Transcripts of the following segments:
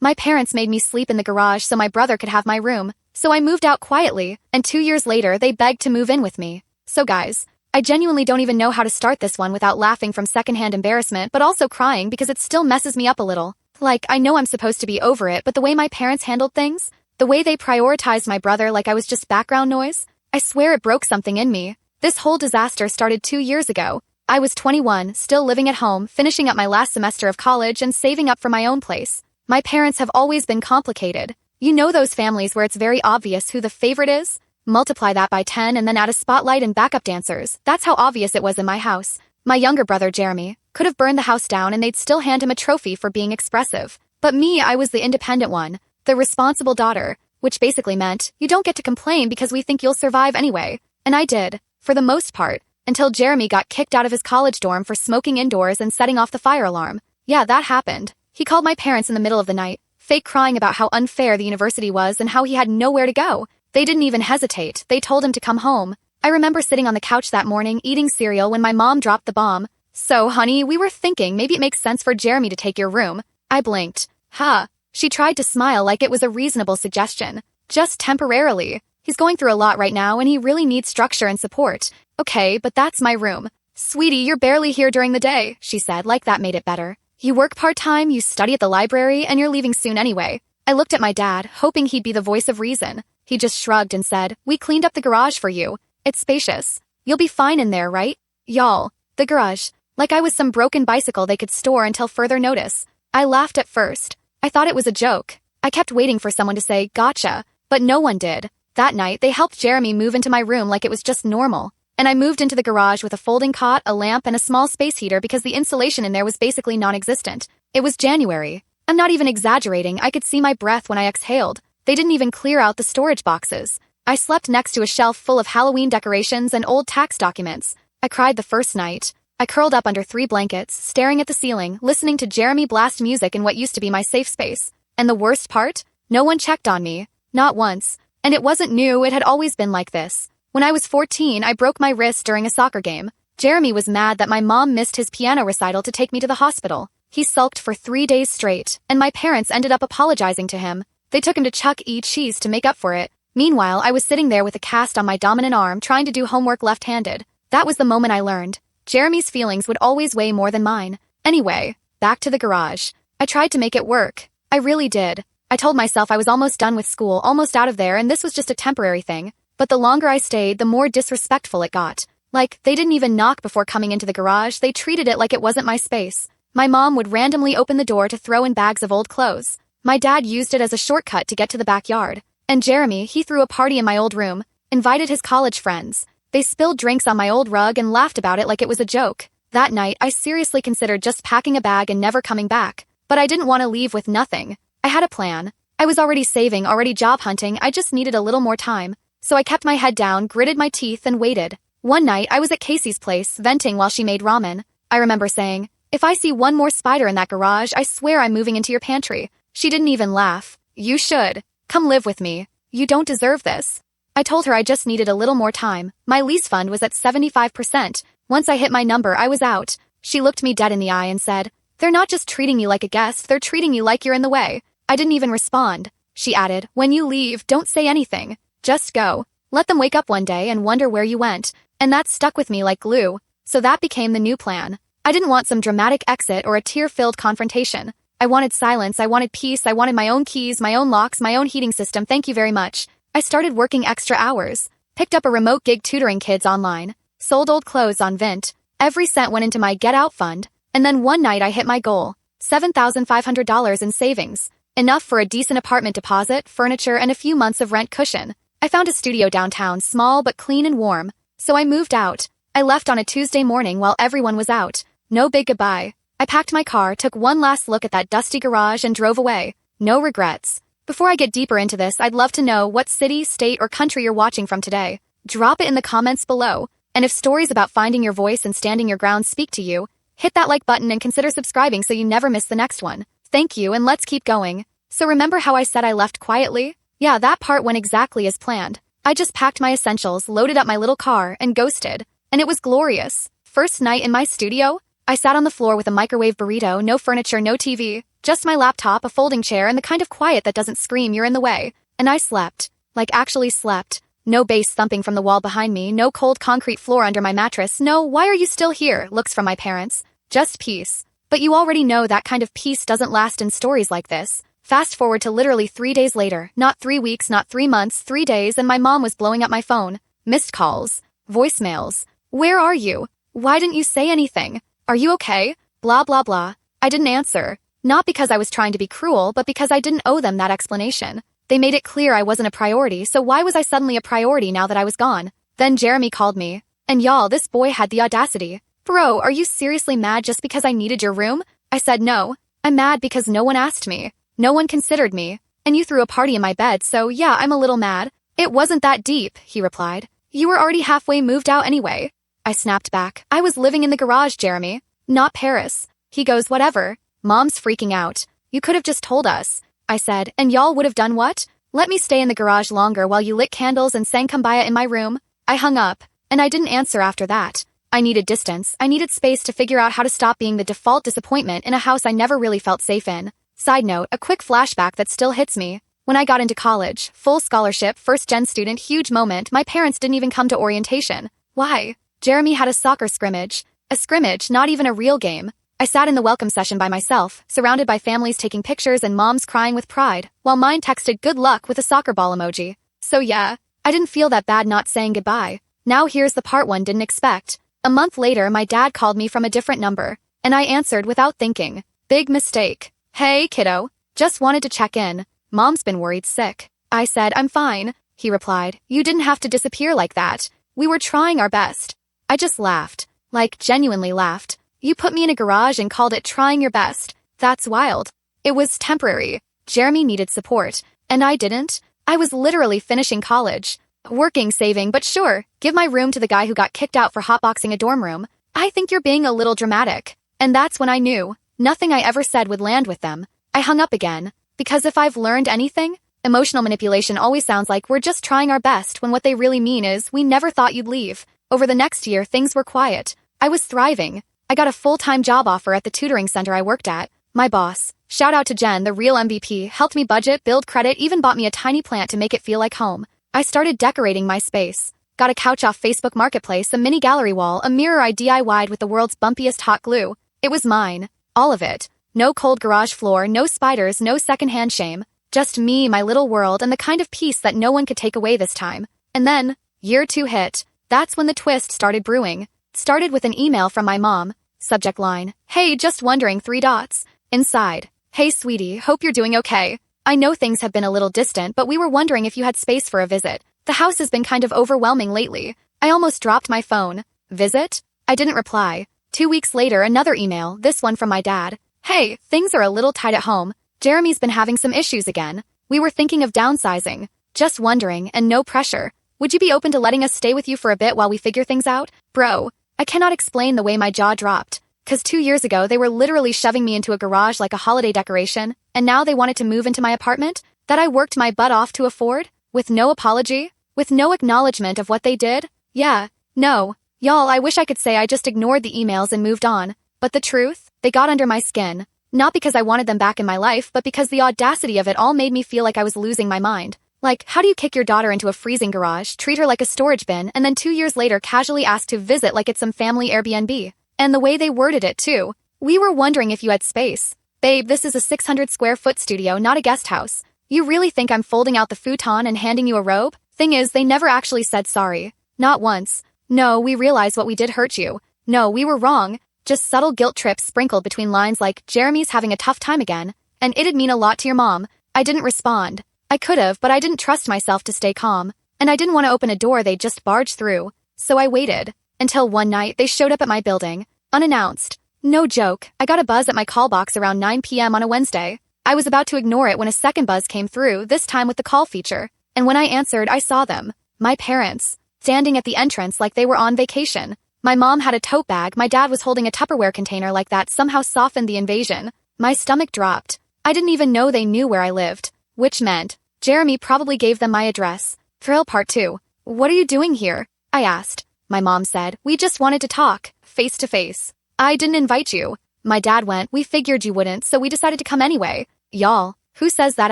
My parents made me sleep in the garage so my brother could have my room, so I moved out quietly, and 2 years later they begged to move in with me. So guys, I genuinely don't even know how to start this one without laughing from secondhand embarrassment but also crying because it still messes me up a little. Like, I know I'm supposed to be over it, but the way my parents handled things, the way they prioritized my brother like I was just background noise, I swear it broke something in me. This whole disaster started 2 years ago. I was 21, still living at home, finishing up my last semester of college and saving up for my own place. My parents have always been complicated. You know those families where it's very obvious who the favorite is? Multiply that by 10 and then add a spotlight and backup dancers. That's how obvious it was in my house. My younger brother, Jeremy, could have burned the house down and they'd still hand him a trophy for being expressive. But me, I was the independent one, the responsible daughter, which basically meant, you don't get to complain because we think you'll survive anyway. And I did, for the most part, until Jeremy got kicked out of his college dorm for smoking indoors and setting off the fire alarm. Yeah, that happened. He called my parents in the middle of the night, fake crying about how unfair the university was and how he had nowhere to go. They didn't even hesitate. They told him to come home. I remember sitting on the couch that morning eating cereal when my mom dropped the bomb. So, honey, we were thinking maybe it makes sense for Jeremy to take your room. I blinked. Huh. She tried to smile like it was a reasonable suggestion. Just temporarily. He's going through a lot right now and he really needs structure and support. Okay, but that's my room. Sweetie, you're barely here during the day, she said, like that made it better. You work part-time, you study at the library, and you're leaving soon anyway. I looked at my dad, hoping he'd be the voice of reason. He just shrugged and said, we cleaned up the garage for you. It's spacious. You'll be fine in there, right? Y'all, the garage. Like I was some broken bicycle they could store until further notice. I laughed at first. I thought it was a joke. I kept waiting for someone to say, gotcha, but no one did. That night, they helped Jeremy move into my room like it was just normal. And I moved into the garage with a folding cot, a lamp, and a small space heater because the insulation in there was basically non-existent. It was January. I'm not even exaggerating, I could see my breath when I exhaled. They didn't even clear out the storage boxes. I slept next to a shelf full of Halloween decorations and old tax documents. I cried the first night. I curled up under 3 blankets, staring at the ceiling, listening to Jeremy blast music in what used to be my safe space. And the worst part? No one checked on me. Not once. And it wasn't new, it had always been like this. When I was 14, I broke my wrist during a soccer game. Jeremy was mad that my mom missed his piano recital to take me to the hospital. He sulked for 3 days straight, and my parents ended up apologizing to him. They took him to Chuck E. Cheese to make up for it. Meanwhile, I was sitting there with a cast on my dominant arm trying to do homework left-handed. That was the moment I learned. Jeremy's feelings would always weigh more than mine. Anyway, back to the garage. I tried to make it work. I really did. I told myself I was almost done with school, almost out of there, and this was just a temporary thing. But the longer I stayed, the more disrespectful it got. Like, they didn't even knock before coming into the garage, they treated it like it wasn't my space. My mom would randomly open the door to throw in bags of old clothes. My dad used it as a shortcut to get to the backyard. And Jeremy, he threw a party in my old room, invited his college friends. They spilled drinks on my old rug and laughed about it like it was a joke. That night, I seriously considered just packing a bag and never coming back. But I didn't want to leave with nothing. I had a plan. I was already saving, already job hunting, I just needed a little more time. So I kept my head down, gritted my teeth, and waited. One night, I was at Casey's place, venting while she made ramen. I remember saying, if I see one more spider in that garage, I swear I'm moving into your pantry. She didn't even laugh. You should. Come live with me. You don't deserve this. I told her I just needed a little more time. My lease fund was at 75%. Once I hit my number, I was out. She looked me dead in the eye and said, they're not just treating you like a guest, they're treating you like you're in the way. I didn't even respond. She added, when you leave, don't say anything. Just go. Let them wake up one day and wonder where you went. And that stuck with me like glue. So that became the new plan. I didn't want some dramatic exit or a tear-filled confrontation. I wanted silence, I wanted peace, I wanted my own keys, my own locks, my own heating system, thank you very much. I started working extra hours. Picked up a remote gig tutoring kids online. Sold old clothes on Vint. Every cent went into my get-out fund. And then one night I hit my goal. $7,500 in savings. Enough for a decent apartment deposit, furniture, and a few months of rent cushion. I found a studio downtown, small but clean and warm. So I moved out. I left on a Tuesday morning while everyone was out. No big goodbye. I packed my car, took one last look at that dusty garage, and drove away. No regrets. Before I get deeper into this, I'd love to know what city, state, or country you're watching from today. Drop it in the comments below. And if stories about finding your voice and standing your ground speak to you, hit that like button and consider subscribing so you never miss the next one. Thank you, and let's keep going. So remember how I said I left quietly? Yeah, that part went exactly as planned. I just packed my essentials, loaded up my little car, and ghosted. And it was glorious. First night in my studio, I sat on the floor with a microwave burrito, no furniture, no TV. Just my laptop, a folding chair, and the kind of quiet that doesn't scream you're in the way. And I slept. Like actually slept. No bass thumping from the wall behind me, no cold concrete floor under my mattress, no "why are you still here" looks from my parents. Just peace. But you already know that kind of peace doesn't last in stories like this. Fast forward to literally 3 days later, not 3 weeks, not 3 months, 3 days, and my mom was blowing up my phone. Missed calls. Voicemails. Where are you? Why didn't you say anything? Are you okay? Blah blah blah. I didn't answer. Not because I was trying to be cruel, but because I didn't owe them that explanation. They made it clear I wasn't a priority, so why was I suddenly a priority now that I was gone? Then Jeremy called me. And y'all, this boy had the audacity. "Bro, are you seriously mad just because I needed your room?" I said no. I'm mad because no one asked me. No one considered me. And you threw a party in my bed, so yeah, I'm a little mad. "It wasn't that deep," he replied. "You were already halfway moved out anyway." I snapped back. "I was living in the garage, Jeremy. Not Paris." He goes, "Whatever. Mom's freaking out. You could have just told us." I said, "And y'all would have done what? Let me stay in the garage longer while you lit candles and sang Kumbaya in my room?" I hung up, and I didn't answer after that. I needed distance. I needed space to figure out how to stop being the default disappointment in a house I never really felt safe in. Side note, a quick flashback that still hits me. When I got into college, full scholarship, first-gen student, huge moment, my parents didn't even come to orientation. Why? Jeremy had a soccer scrimmage. A scrimmage, not even a real game. I sat in the welcome session by myself, surrounded by families taking pictures and moms crying with pride, while mine texted good luck with a soccer ball emoji. So yeah, I didn't feel that bad not saying goodbye. Now here's the part one didn't expect. A month later, my dad called me from a different number, and I answered without thinking. Big mistake. "Hey, kiddo. Just wanted to check in. Mom's been worried sick." I said, "I'm fine." He replied, "You didn't have to disappear like that. We were trying our best." I just laughed. Like, genuinely laughed. You put me in a garage and called it trying your best. That's wild. It was temporary. Jeremy needed support, and I didn't. I was literally finishing college. Working, saving, but sure, give my room to the guy who got kicked out for hotboxing a dorm room. I think you're being a little dramatic. And that's when I knew. Nothing I ever said would land with them. I hung up again. Because if I've learned anything, emotional manipulation always sounds like we're just trying our best when what they really mean is we never thought you'd leave. Over the next year, things were quiet. I was thriving. I got a full-time job offer at the tutoring center I worked at. My boss, shout out to Jen, the real MVP, helped me budget, build credit, even bought me a tiny plant to make it feel like home. I started decorating my space. Got a couch off Facebook Marketplace, a mini gallery wall, a mirror I DIY'd with the world's bumpiest hot glue. It was mine. All of it. No cold garage floor, no spiders, no secondhand shame. Just me, my little world, and the kind of peace that no one could take away this time. And then, year 2 hit. That's when the twist started brewing. Started with an email from my mom. Subject line, "Hey, just wondering, 3 dots. Inside, "Hey sweetie, hope you're doing okay. I know things have been a little distant, but we were wondering if you had space for a visit. The house has been kind of overwhelming lately." I almost dropped my phone. "Visit?" I didn't reply. 2 weeks later, another email, this one from my dad. "Hey, things are a little tight at home. Jeremy's been having some issues again. We were thinking of downsizing. Just wondering, and no pressure. Would you be open to letting us stay with you for a bit while we figure things out?" Bro, I cannot explain the way my jaw dropped. 'Cause 2 years ago they were literally shoving me into a garage like a holiday decoration, and now they wanted to move into my apartment that I worked my butt off to afford? With no apology? With no acknowledgement of what they did? Yeah, no. Y'all, I wish I could say I just ignored the emails and moved on. But the truth? They got under my skin. Not because I wanted them back in my life, but because the audacity of it all made me feel like I was losing my mind. Like, how do you kick your daughter into a freezing garage, treat her like a storage bin, and then 2 years later casually ask to visit like it's some family Airbnb? And the way they worded it, too. "We were wondering if you had space." Babe, this is a 600 square foot studio, not a guest house. You really think I'm folding out the futon and handing you a robe? Thing is, they never actually said sorry. Not once. "No, we realize what we did hurt you. No, we were wrong." Just subtle guilt trips sprinkled between lines like, "Jeremy's having a tough time again, and it'd mean a lot to your mom." I didn't respond. I could have, but I didn't trust myself to stay calm, and I didn't want to open a door they'd just barge through. So I waited. Until one night, they showed up at my building, unannounced. No joke, I got a buzz at my call box around 9 p.m. on a Wednesday. I was about to ignore it when a second buzz came through, this time with the call feature. And when I answered, I saw them. My parents. Standing at the entrance like they were on vacation. My mom had a tote bag, my dad was holding a Tupperware container like that somehow softened the invasion. My stomach dropped. I didn't even know they knew where I lived. Which meant, Jeremy probably gave them my address. Thrill part 2. "What are you doing here?" I asked. My mom said, "We just wanted to talk, face to face." "I didn't invite you." My dad went, "We figured you wouldn't, so we decided to come anyway." Y'all, who says that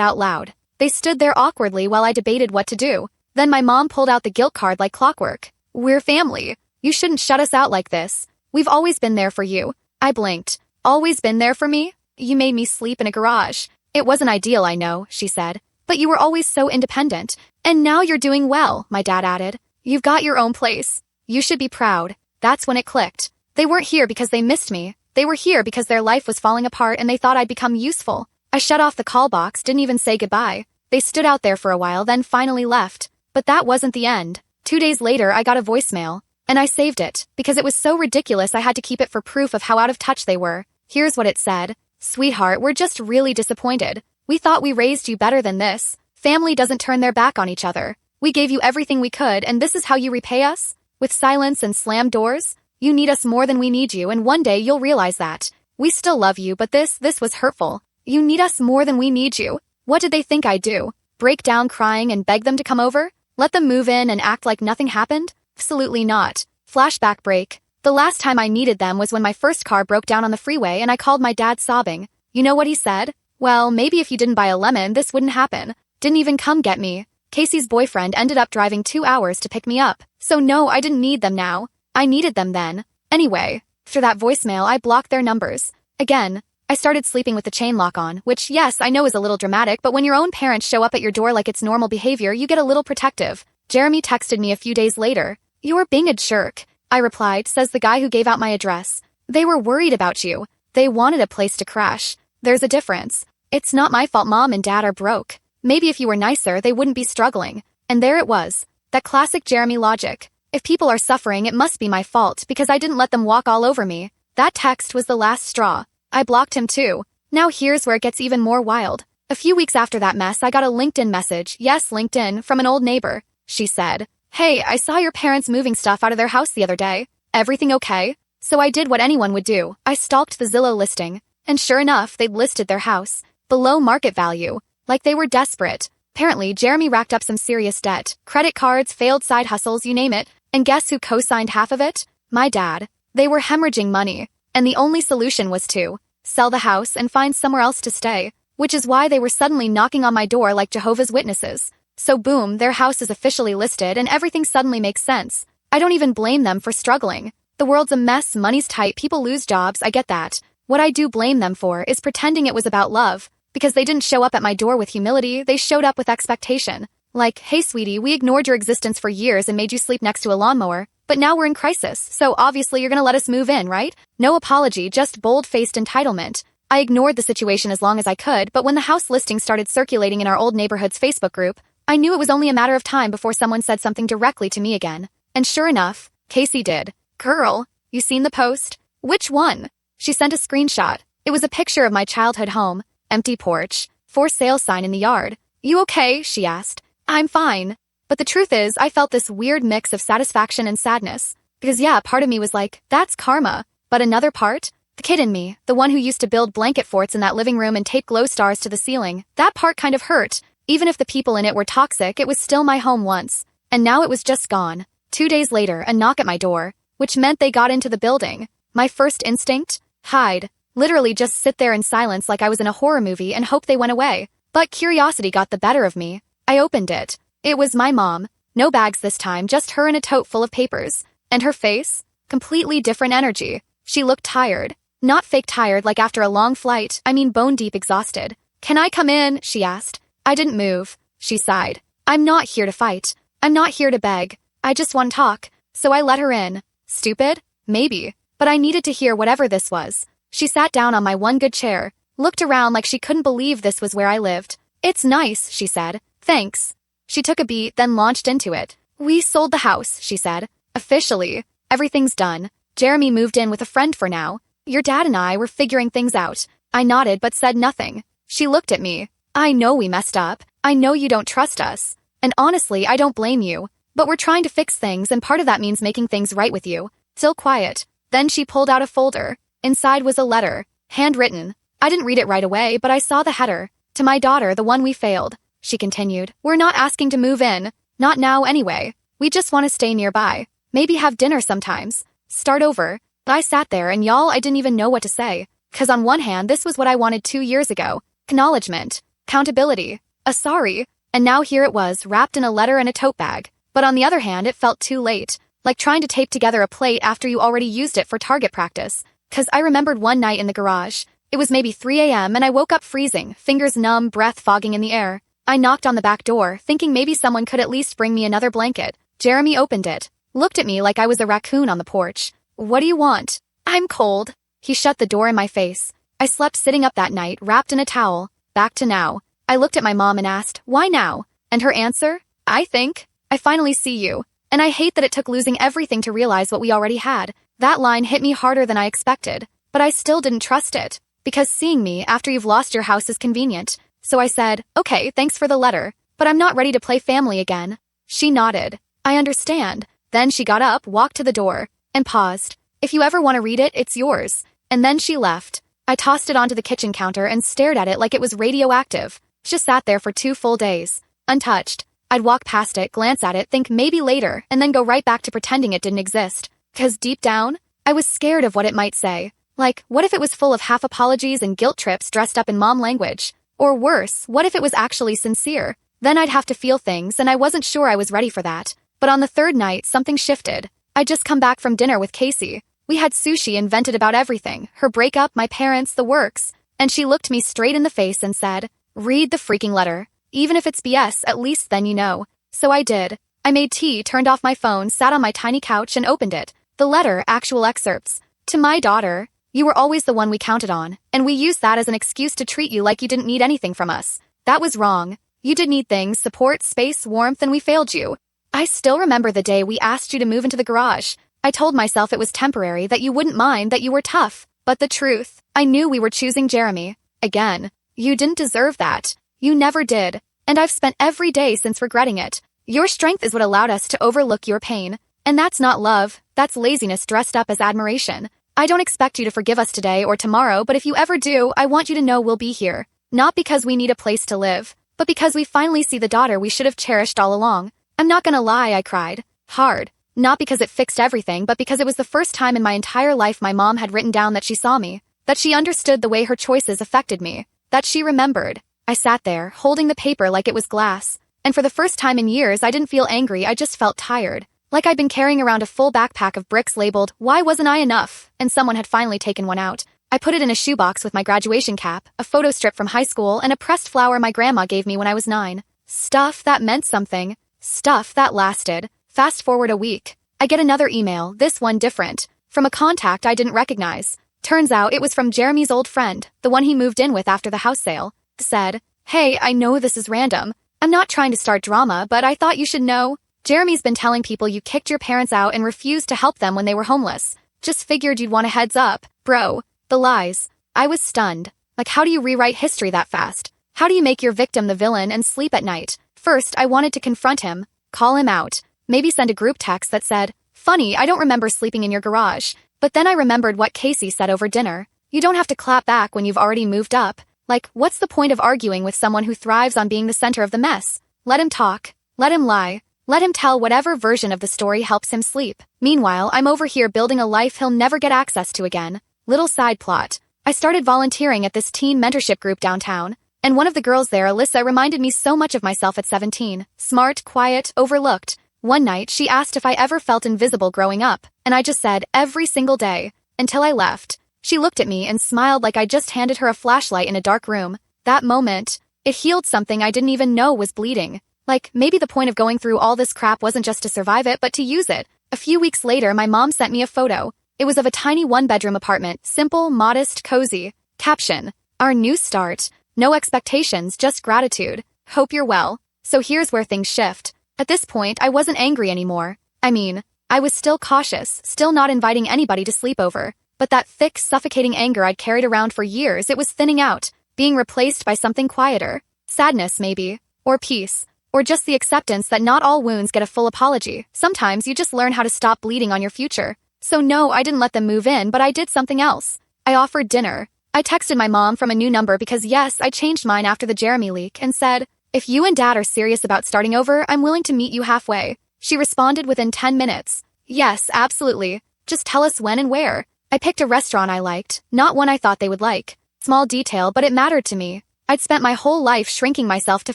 out loud? They stood there awkwardly while I debated what to do. Then my mom pulled out the guilt card like clockwork. "We're family. You shouldn't shut us out like this. We've always been there for you." I blinked. "Always been there for me? You made me sleep in a garage. It wasn't ideal, I know," she said. "But you were always so independent. And now you're doing well," my dad added. "You've got your own place. You should be proud." That's when it clicked. They weren't here because they missed me. They were here because their life was falling apart and they thought I'd become useful. I shut off the call box, didn't even say goodbye. They stood out there for a while, then finally left. But that wasn't the end. 2 days later, I got a voicemail. And I saved it, because it was so ridiculous I had to keep it for proof of how out of touch they were. Here's what it said. "Sweetheart, we're just really disappointed. We thought we raised you better than this. Family doesn't turn their back on each other. We gave you everything we could, and this is how you repay us? With silence and slammed doors? You need us more than we need you, and one day you'll realize that. We still love you, but this was hurtful. You need us more than we need you." What did they think I'd do? Break down crying and beg them to come over? Let them move in and act like nothing happened? Absolutely not. Flashback break. The last time I needed them was when my first car broke down on the freeway and I called my dad sobbing. You know what he said? "Well, maybe if you didn't buy a lemon, this wouldn't happen." Didn't even come get me. Casey's boyfriend ended up driving 2 hours to pick me up. So no, I didn't need them now. I needed them then. Anyway, after that voicemail, I blocked their numbers. Again, I started sleeping with the chain lock on, which, yes, I know is a little dramatic, but when your own parents show up at your door like it's normal behavior, you get a little protective. Jeremy texted me a few days later. "You're being a jerk," I replied, says the guy who gave out my address. "They were worried about you. They wanted a place to crash. There's a difference. It's not my fault mom and dad are broke. Maybe if you were nicer, they wouldn't be struggling." And there it was. That classic Jeremy logic. If people are suffering, it must be my fault because I didn't let them walk all over me. That text was the last straw. I blocked him too. Now here's where it gets even more wild. A few weeks after that mess, I got a LinkedIn message, yes, LinkedIn, from an old neighbor. She said, "Hey, I saw your parents moving stuff out of their house the other day. Everything okay?" So I did what anyone would do. I stalked the Zillow listing. And sure enough, they'd listed their house. Below market value. Like they were desperate. Apparently, Jeremy racked up some serious debt. Credit cards, failed side hustles, you name it. And guess who co-signed half of it? My dad. They were hemorrhaging money. And the only solution was to sell the house and find somewhere else to stay. Which is why they were suddenly knocking on my door like Jehovah's Witnesses. So boom, their house is officially listed and everything suddenly makes sense. I don't even blame them for struggling. The world's a mess, money's tight, people lose jobs, I get that. What I do blame them for is pretending it was about love. Because they didn't show up at my door with humility, they showed up with expectation. Like, "Hey sweetie, we ignored your existence for years and made you sleep next to a lawnmower. But now we're in crisis, so obviously you're gonna let us move in, right?" No apology, just bold-faced entitlement. I ignored the situation as long as I could, but when the house listing started circulating in our old neighborhood's Facebook group, I knew it was only a matter of time before someone said something directly to me again. And sure enough, Casey did. "Girl, you seen the post?" "Which one?" She sent a screenshot. It was a picture of my childhood home, empty porch, for sale sign in the yard. "You okay?" she asked. "I'm fine." But the truth is, I felt this weird mix of satisfaction and sadness. Because yeah, part of me was like, that's karma. But another part? The kid in me, the one who used to build blanket forts in that living room and tape glow stars to the ceiling, that part kind of hurt. Even if the people in it were toxic, it was still my home once. And now it was just gone. 2 days later, a knock at my door, which meant they got into the building. My first instinct? Hide. Literally just sit there in silence like I was in a horror movie and hope they went away. But curiosity got the better of me. I opened it. It was my mom. No bags this time, just her in a tote full of papers. And her face? Completely different energy. She looked tired. Not fake tired like after a long flight, I mean bone-deep exhausted. "Can I come in?" she asked. I didn't move. She sighed. "I'm not here to fight. I'm not here to beg. I just want to talk." So I let her in. Stupid? Maybe. But I needed to hear whatever this was. She sat down on my one good chair, looked around like she couldn't believe this was where I lived. "It's nice," she said. "Thanks." She took a beat, then launched into it. "We sold the house," she said. "Officially. Everything's done. Jeremy moved in with a friend for now. Your dad and I were figuring things out." I nodded but said nothing. She looked at me. "I know we messed up. I know you don't trust us. And honestly, I don't blame you. But we're trying to fix things and part of that means making things right with you." Still quiet. Then she pulled out a folder. Inside was a letter. Handwritten. I didn't read it right away, but I saw the header. "To my daughter, the one we failed." She continued. "We're not asking to move in. Not now anyway. We just want to stay nearby. Maybe have dinner sometimes. Start over." I sat there and y'all, I didn't even know what to say. 'Cause on one hand, this was what I wanted 2 years ago. Acknowledgement. Accountability. A sorry. And now here it was, wrapped in a letter and a tote bag. But on the other hand, it felt too late. Like trying to tape together a plate after you already used it for target practice. 'Cause I remembered one night in the garage. It was maybe 3 a.m. and I woke up freezing, fingers numb, breath fogging in the air. I knocked on the back door, thinking maybe someone could at least bring me another blanket. Jeremy opened it, looked at me like I was a raccoon on the porch. "What do you want?" "I'm cold." He shut the door in my face. I slept sitting up that night, wrapped in a towel. Back to now. I looked at my mom and asked, "Why now?" And her answer, "I think I finally see you. And I hate that it took losing everything to realize what we already had." That line hit me harder than I expected, but I still didn't trust it. Because seeing me after you've lost your house is convenient. So I said, "Okay, thanks for the letter, but I'm not ready to play family again." She nodded. "I understand." Then she got up, walked to the door, and paused. "If you ever want to read it, it's yours." And then she left. I tossed it onto the kitchen counter and stared at it like it was radioactive. Just sat there for 2 full days. Untouched. I'd walk past it, glance at it, think maybe later, and then go right back to pretending it didn't exist. 'Cause deep down, I was scared of what it might say. Like, what if it was full of half apologies and guilt trips dressed up in mom language? Or worse, what if it was actually sincere? Then I'd have to feel things, and I wasn't sure I was ready for that. But on the third night, something shifted. I'd just come back from dinner with Casey. We had sushi and vented about everything. Her breakup, my parents, the works. And she looked me straight in the face and said, "Read the freaking letter. Even if it's BS, at least then you know." So I did. I made tea, turned off my phone, sat on my tiny couch and opened it. The letter, actual excerpts. "To my daughter, you were always the one we counted on, and we used that as an excuse to treat you like you didn't need anything from us. That was wrong. You did need things, support, space, warmth, and we failed you. I still remember the day we asked you to move into the garage. I told myself it was temporary, that you wouldn't mind, that you were tough. But the truth, I knew we were choosing Jeremy. Again. You didn't deserve that. You never did. And I've spent every day since regretting it. Your strength is what allowed us to overlook your pain. And that's not love, that's laziness dressed up as admiration. I don't expect you to forgive us today or tomorrow, but if you ever do, I want you to know we'll be here. Not because we need a place to live, but because we finally see the daughter we should have cherished all along. I'm not gonna lie, I cried. Hard. Not because it fixed everything, but because it was the first time in my entire life my mom had written down that she saw me, that she understood the way her choices affected me, that she remembered. I sat there, holding the paper like it was glass, and for the first time in years I didn't feel angry, I just felt tired. Like I'd been carrying around a full backpack of bricks labeled, "Why wasn't I enough?" and someone had finally taken one out. I put it in a shoebox with my graduation cap, a photo strip from high school, and a pressed flower my grandma gave me when I was 9. Stuff that meant something. Stuff that lasted. Fast forward a week. I get another email, this one different, from a contact I didn't recognize. Turns out it was from Jeremy's old friend, the one he moved in with after the house sale. It said, "Hey, I know this is random. I'm not trying to start drama, but I thought you should know. Jeremy's been telling people you kicked your parents out and refused to help them when they were homeless. Just figured you'd want a heads up." Bro, the lies. I was stunned. Like, how do you rewrite history that fast? How do you make your victim the villain and sleep at night? First, I wanted to confront him, call him out, maybe send a group text that said, "Funny, I don't remember sleeping in your garage." But then I remembered what Casey said over dinner. You don't have to clap back when you've already moved up. Like, what's the point of arguing with someone who thrives on being the center of the mess? Let him talk. Let him lie. Let him tell whatever version of the story helps him sleep. Meanwhile, I'm over here building a life he'll never get access to again. Little side plot. I started volunteering at this teen mentorship group downtown, and one of the girls there, Alyssa, reminded me so much of myself at 17. Smart, quiet, overlooked. One night, she asked if I ever felt invisible growing up, and I just said, every single day, until I left. She looked at me and smiled like I just handed her a flashlight in a dark room. That moment, it healed something I didn't even know was bleeding. Like, maybe the point of going through all this crap wasn't just to survive it, but to use it. A few weeks later, my mom sent me a photo. It was of a tiny one-bedroom apartment, simple, modest, cozy. Caption, "Our new start. No expectations, just gratitude. Hope you're well." So here's where things shift. At this point, I wasn't angry anymore. I mean, I was still cautious, still not inviting anybody to sleep over. But that thick, suffocating anger I'd carried around for years, it was thinning out, being replaced by something quieter. Sadness, maybe. Or peace. Or just the acceptance that not all wounds get a full apology. Sometimes you just learn how to stop bleeding on your future. So no, I didn't let them move in, but I did something else. I offered dinner. I texted my mom from a new number because yes, I changed mine after the Jeremy leak and said, "If you and Dad are serious about starting over, I'm willing to meet you halfway." She responded within 10 minutes. "Yes, absolutely. Just tell us when and where." I picked a restaurant I liked, not one I thought they would like. Small detail, but it mattered to me. I'd spent my whole life shrinking myself to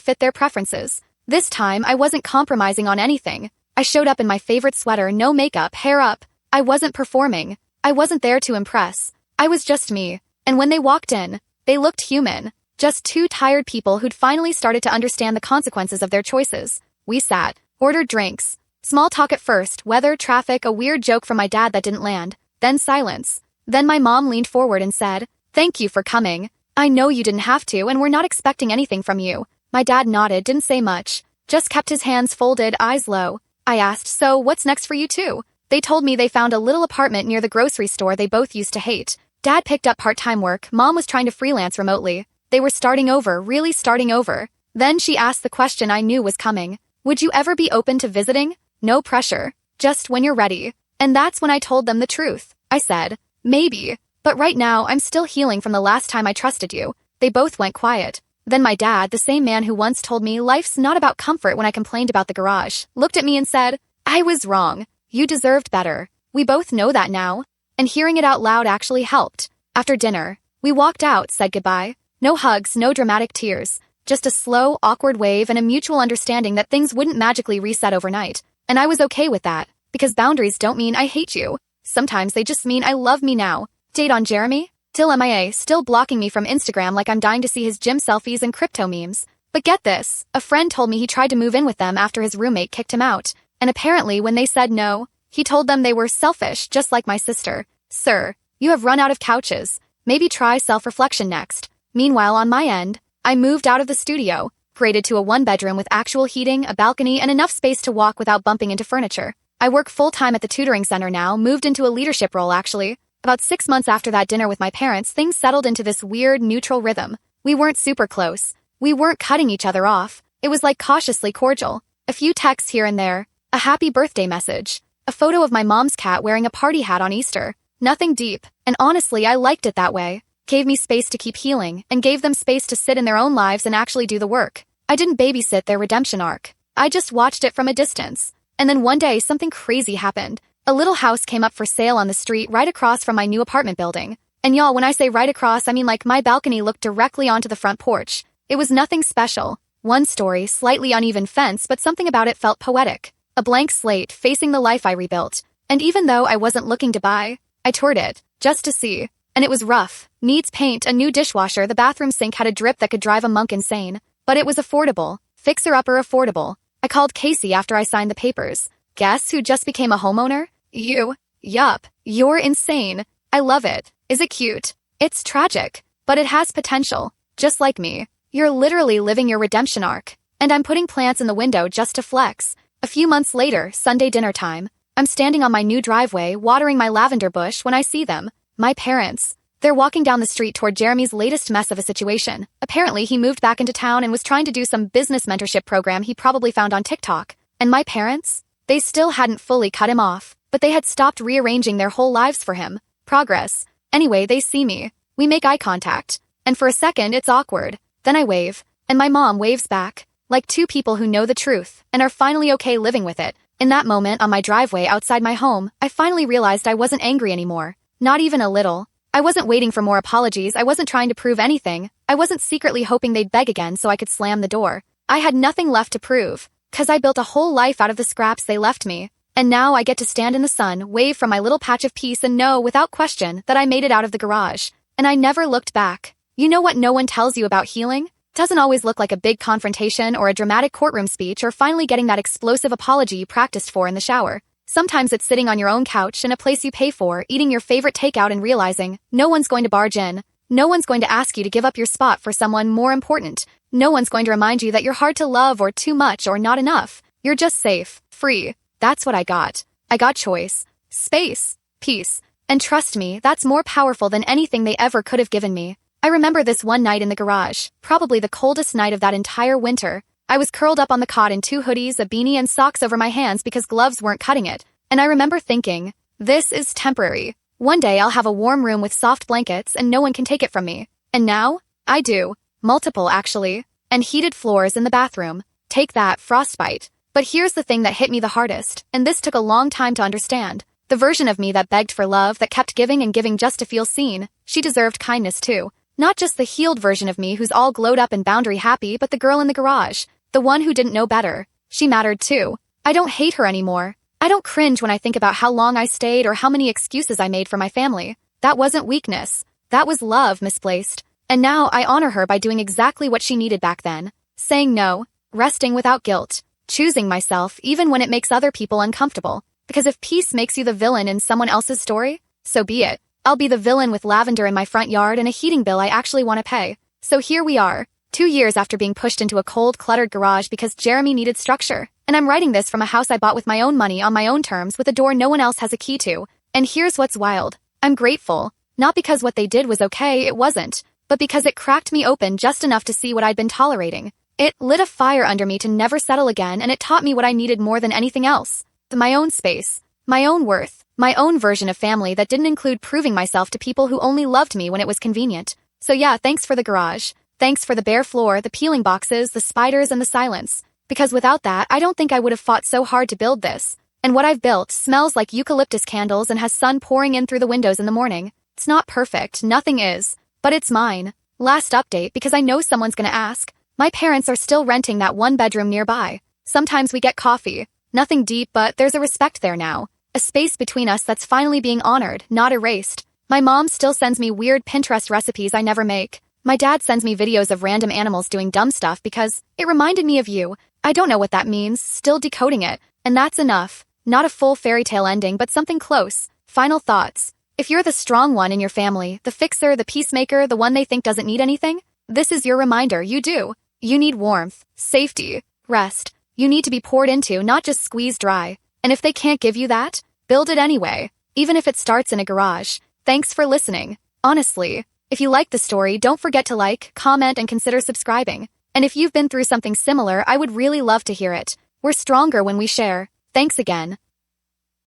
fit their preferences. This time, I wasn't compromising on anything. I showed up in my favorite sweater, no makeup, hair up. I wasn't performing. I wasn't there to impress. I was just me. And when they walked in, they looked human. Just two tired people who'd finally started to understand the consequences of their choices. We sat, ordered drinks. Small talk at first, weather, traffic, a weird joke from my dad that didn't land. Then silence. Then my mom leaned forward and said, "Thank you for coming. I know you didn't have to and we're not expecting anything from you." My dad nodded, didn't say much. Just kept his hands folded, eyes low. I asked, "So what's next for you two?" They told me they found a little apartment near the grocery store they both used to hate. Dad picked up part-time work, Mom was trying to freelance remotely. They were starting over, really starting over. Then she asked the question I knew was coming. "Would you ever be open to visiting?" No pressure. Just when you're ready. And that's when I told them the truth. I said, "Maybe. But right now, I'm still healing from the last time I trusted you." They both went quiet. Then my dad, the same man who once told me life's not about comfort when I complained about the garage, looked at me and said, "I was wrong. You deserved better. We both know that now." And hearing it out loud actually helped. After dinner, we walked out, said goodbye. No hugs, no dramatic tears. Just a slow, awkward wave and a mutual understanding that things wouldn't magically reset overnight. And I was okay with that, because boundaries don't mean I hate you. Sometimes they just mean I love me now. Date on Jeremy? Still MIA, still blocking me from Instagram like I'm dying to see his gym selfies and crypto memes. But get this, a friend told me he tried to move in with them after his roommate kicked him out. And apparently when they said no, he told them they were selfish, just like my sister. Sir, you have run out of couches. Maybe try self-reflection next. Meanwhile, on my end, I moved out of the studio, graded to a one-bedroom with actual heating, a balcony, and enough space to walk without bumping into furniture. I work full-time at the tutoring center now, moved into a leadership role actually. About 6 months after that dinner with my parents, things settled into this weird, neutral rhythm. We weren't super close. We weren't cutting each other off. It was like cautiously cordial. A few texts here and there. A happy birthday message. A photo of my mom's cat wearing a party hat on Easter. Nothing deep, and honestly, I liked it that way. Gave me space to keep healing, and gave them space to sit in their own lives and actually do the work. I didn't babysit their redemption arc. I just watched it from a distance. And then one day, something crazy happened. A little house came up for sale on the street right across from my new apartment building. And y'all, when I say right across, I mean like my balcony looked directly onto the front porch. It was nothing special. One story, slightly uneven fence, but something about it felt poetic. A blank slate facing the life I rebuilt. And even though I wasn't looking to buy, I toured it, just to see. And it was rough. Needs paint, a new dishwasher, the bathroom sink had a drip that could drive a monk insane. But it was affordable. Fixer-upper affordable. I called Casey after I signed the papers. Guess who just became a homeowner? You. Yup. You're insane. I love it. Is it cute? It's tragic. But it has potential. Just like me. You're literally living your redemption arc. And I'm putting plants in the window just to flex. A few months later, Sunday dinner time. I'm standing on my new driveway, watering my lavender bush when I see them. My parents. They're walking down the street toward Jeremy's latest mess of a situation. Apparently, he moved back into town and was trying to do some business mentorship program he probably found on TikTok. And my parents? They still hadn't fully cut him off, but they had stopped rearranging their whole lives for him. Progress. Anyway, they see me. We make eye contact. And for a second, it's awkward. Then I wave. And my mom waves back. Like two people who know the truth and are finally okay living with it. In that moment, on my driveway outside my home, I finally realized I wasn't angry anymore. Not even a little. I wasn't waiting for more apologies, I wasn't trying to prove anything, I wasn't secretly hoping they'd beg again so I could slam the door. I had nothing left to prove, 'cause I built a whole life out of the scraps they left me. And now I get to stand in the sun, wave from my little patch of peace and know, without question, that I made it out of the garage. And I never looked back. You know what no one tells you about healing? Doesn't always look like a big confrontation or a dramatic courtroom speech or finally getting that explosive apology you practiced for in the shower. Sometimes it's sitting on your own couch in a place you pay for, eating your favorite takeout and realizing no one's going to barge in. No one's going to ask you to give up your spot for someone more important. No one's going to remind you that you're hard to love or too much or not enough. You're just safe, free. That's what I got. I got choice, space, peace. And trust me, that's more powerful than anything they ever could have given me. I remember this one night in the garage, probably the coldest night of that entire winter. I was curled up on the cot in 2 hoodies, a beanie, and socks over my hands because gloves weren't cutting it. And I remember thinking, this is temporary. One day I'll have a warm room with soft blankets and no one can take it from me. And now, I do. Multiple, actually. And heated floors in the bathroom. Take that, frostbite. But here's the thing that hit me the hardest, and this took a long time to understand. The version of me that begged for love, that kept giving and giving just to feel seen. She deserved kindness too. Not just the healed version of me who's all glowed up and boundary happy, but the girl in the garage. The one who didn't know better. She mattered too. I don't hate her anymore. I don't cringe when I think about how long I stayed or how many excuses I made for my family. That wasn't weakness. That was love misplaced. And now I honor her by doing exactly what she needed back then. Saying no. Resting without guilt. Choosing myself even when it makes other people uncomfortable. Because if peace makes you the villain in someone else's story, so be it. I'll be the villain with lavender in my front yard and a heating bill I actually want to pay. So here we are, 2 years after being pushed into a cold, cluttered garage because Jeremy needed structure. And I'm writing this from a house I bought with my own money on my own terms with a door no one else has a key to. And here's what's wild. I'm grateful. Not because what they did was okay, it wasn't. But because it cracked me open just enough to see what I'd been tolerating. It lit a fire under me to never settle again, and it taught me what I needed more than anything else. My own space. My own worth. My own version of family that didn't include proving myself to people who only loved me when it was convenient. So yeah, thanks for the garage. Thanks for the bare floor, the peeling boxes, the spiders, and the silence. Because without that, I don't think I would have fought so hard to build this. And what I've built smells like eucalyptus candles and has sun pouring in through the windows in the morning. It's not perfect, nothing is. But it's mine. Last update, because I know someone's gonna ask. My parents are still renting that one bedroom nearby. Sometimes we get coffee. Nothing deep, but there's a respect there now. A space between us that's finally being honored, not erased. My mom still sends me weird Pinterest recipes I never make. My dad sends me videos of random animals doing dumb stuff because it reminded me of you. I don't know what that means, still decoding it. And that's enough. Not a full fairy tale ending, but something close. Final thoughts. If you're the strong one in your family, the fixer, the peacemaker, the one they think doesn't need anything, this is your reminder, you do. You need warmth, safety, rest. You need to be poured into, not just squeezed dry. And if they can't give you that, build it anyway, even if it starts in a garage. Thanks for listening. Honestly, if you like the story, don't forget to like, comment, and consider subscribing. And if you've been through something similar, I would really love to hear it. We're stronger when we share. Thanks again.